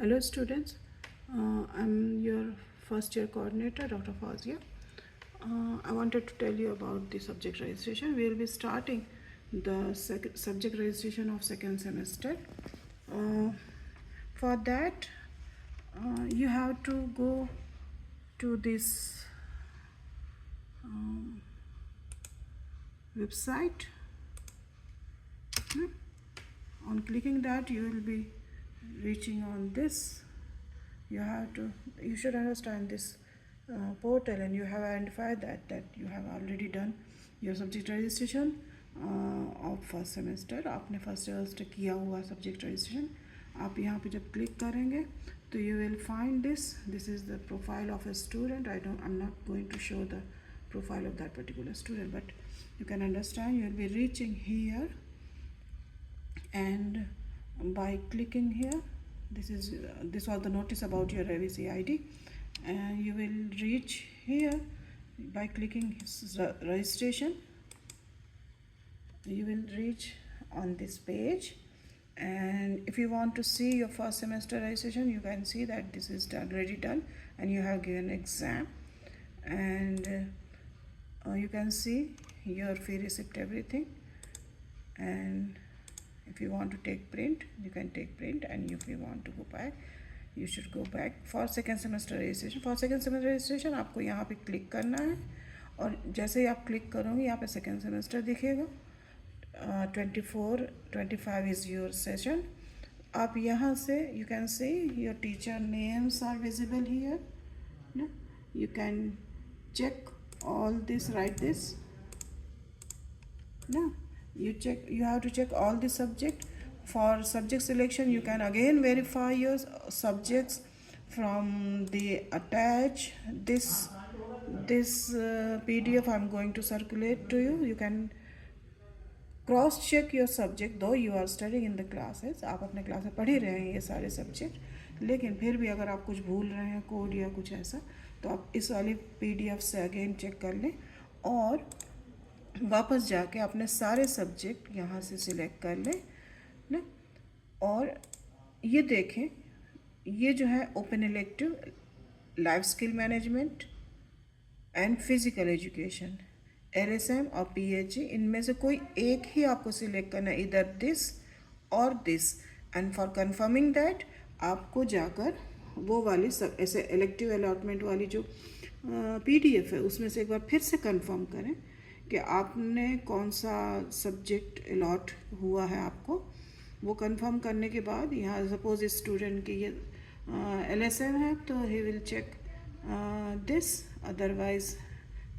Hello students, I'm your first year coordinator Dr. Fazia. I wanted to tell you about the subject registration. We will be starting the subject registration of second semester. Uh, for that, you have to go to this website. On clicking that, you will be reaching on this. You should understand this portal, and you have identified that you have already done your subject registration of first semester. आपने first semester किया हुआ subject registration. आप यहाँ पे जब click करेंगे तो you will find this is the profile of a student. I am not going to show the profile of that particular student, but you can understand you will be reaching here, and by clicking here, this was the notice about your revisi id, and you will reach here by clicking registration. You will reach on this page, and if you want to see your first semester registration, you can see that this is already done and you have given exam, and you can see your fee receipt, everything. And if you want to take print, you can take print, and if you want to go back, you should go back. For second semester registration, आपको यहाँ पे click करना है, और जैसे ही आप click करोगे यहाँ पे सेकेंड सेमेस्टर दिखेगा. 24-25 is your session. आप यहाँ से you can see your teacher names are visible here. You can check all this, write this. You have to check all the subject. For subject selection, you can again verify your subjects from the attach this PDF I'm going to circulate to you. You can cross check your subject, though you are studying in the classes. आप अपने class में पढ़ ही रहे हैं ये सारे subject, लेकिन फिर भी अगर आप कुछ भूल रहे हैं कोड या कुछ ऐसा, तो आप इस वाली PDF से अगेन चेक कर लें, और वापस जाके अपने सारे सब्जेक्ट यहाँ से सिलेक्ट कर लें ना. और ये देखें, ये जो है open elective, life skill management and physical education, LSM और PHE, इनमें से कोई एक ही आपको सिलेक्ट करना है, इधर दिस और this. And for confirming that आपको जाकर वो वाली सब ऐसे इलेक्टिव अलॉटमेंट वाली जो PDF है उसमें से एक बार फिर से कंफर्म करें कि आपने कौन सा सब्जेक्ट अलॉट हुआ है आपको. वो कंफर्म करने के बाद यहाँ सपोज इस स्टूडेंट की ये LSM है, तो he will check this, otherwise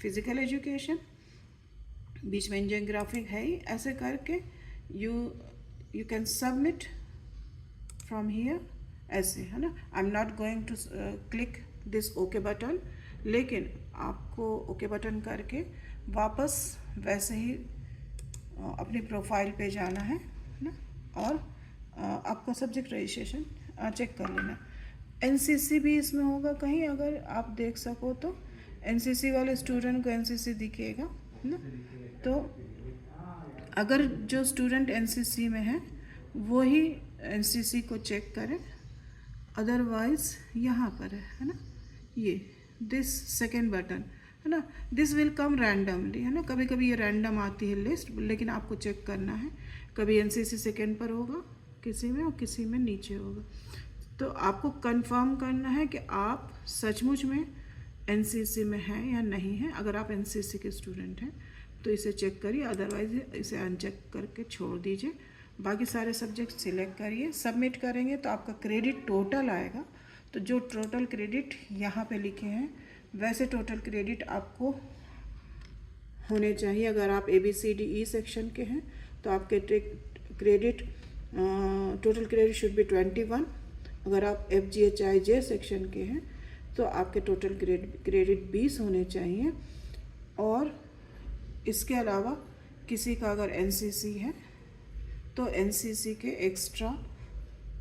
physical education, बीच में जियोग्राफिक है ही. ऐसे करके you can submit from here, ऐसे है ना. I am not going to click this okay button, लेकिन आपको ओके बटन करके वापस वैसे ही अपनी प्रोफाइल पे जाना है ना, और आपको सब्जेक्ट रजिस्ट्रेशन चेक कर लेना. NCC भी इसमें होगा कहीं, अगर आप देख सको तो NCC वाले स्टूडेंट को NCC दिखेगा ना. तो अगर जो स्टूडेंट NCC में है वो ही NCC को चेक करें, अदरवाइज यहाँ पर है ना, ये दिस सेकेंड बटन है ना, दिस विल कम रैंडमली है ना. कभी कभी ये रैंडम आती है लिस्ट, लेकिन आपको चेक करना है. कभी NCC सेकेंड पर होगा किसी में, और किसी में नीचे होगा. तो आपको कंफर्म करना है कि आप सचमुच में NCC में हैं या नहीं है. अगर आप NCC के स्टूडेंट हैं तो इसे चेक करिए, अदरवाइज इसे अनचेक करके छोड़ दीजिए. बाकी सारे सब्जेक्ट सिलेक्ट करिए, सबमिट करेंगे तो आपका क्रेडिट टोटल आएगा. तो जो टोटल क्रेडिट यहाँ पे लिखे हैं वैसे टोटल क्रेडिट आपको होने चाहिए. अगर आप ABCDE सेक्शन के हैं तो आपके credit total credit should be 21. अगर आप FGHIJ सेक्शन के हैं तो आपके टोटल क्रेडिट 20 होने चाहिए. और इसके अलावा किसी का अगर NCC है तो NCC के एक्स्ट्रा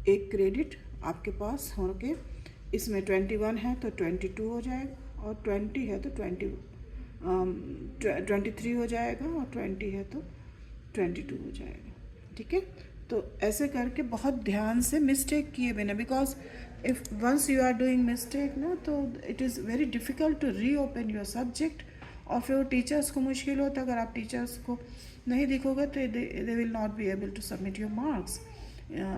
एक क्रेडिट आपके पास होके, इसमें 21 है तो 22 हो जाएगा, और 20 है तो 23 हो जाएगा, और 20 है तो 22 हो जाएगा. ठीक है. तो ऐसे करके बहुत ध्यान से मिस्टेक किए बिना, because if once you are doing mistake ना, तो it is very difficult to reopen your subject. और फिर टीचर्स को मुश्किल होता है, अगर आप टीचर्स को नहीं दिखोगे तो they will not be able to submit your marks.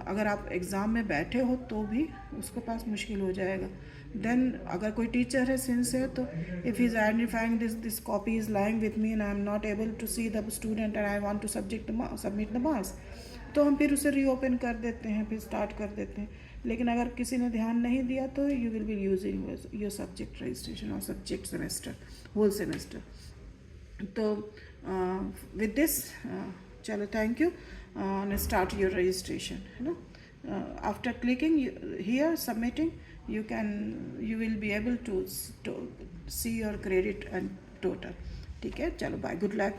अगर आप एग्ज़ाम में बैठे हो तो भी उसके पास मुश्किल हो जाएगा. देन अगर कोई टीचर है सिंसियर, तो if he is identifying this copy is lying with me and I am not able to see the student and I want to submit the marks, तो हम फिर उसे रीओपन कर देते हैं, फिर स्टार्ट कर देते हैं. लेकिन अगर किसी ने ध्यान नहीं दिया तो you will be using your subject registration और सब्जेक्ट सेमेस्टर, होल सेमेस्टर. तो विद दिस चलो, thank you. Start your registration, है ना. After clicking here submitting, you will be able to see your credit and total. ठीक है, चलो bye, good luck.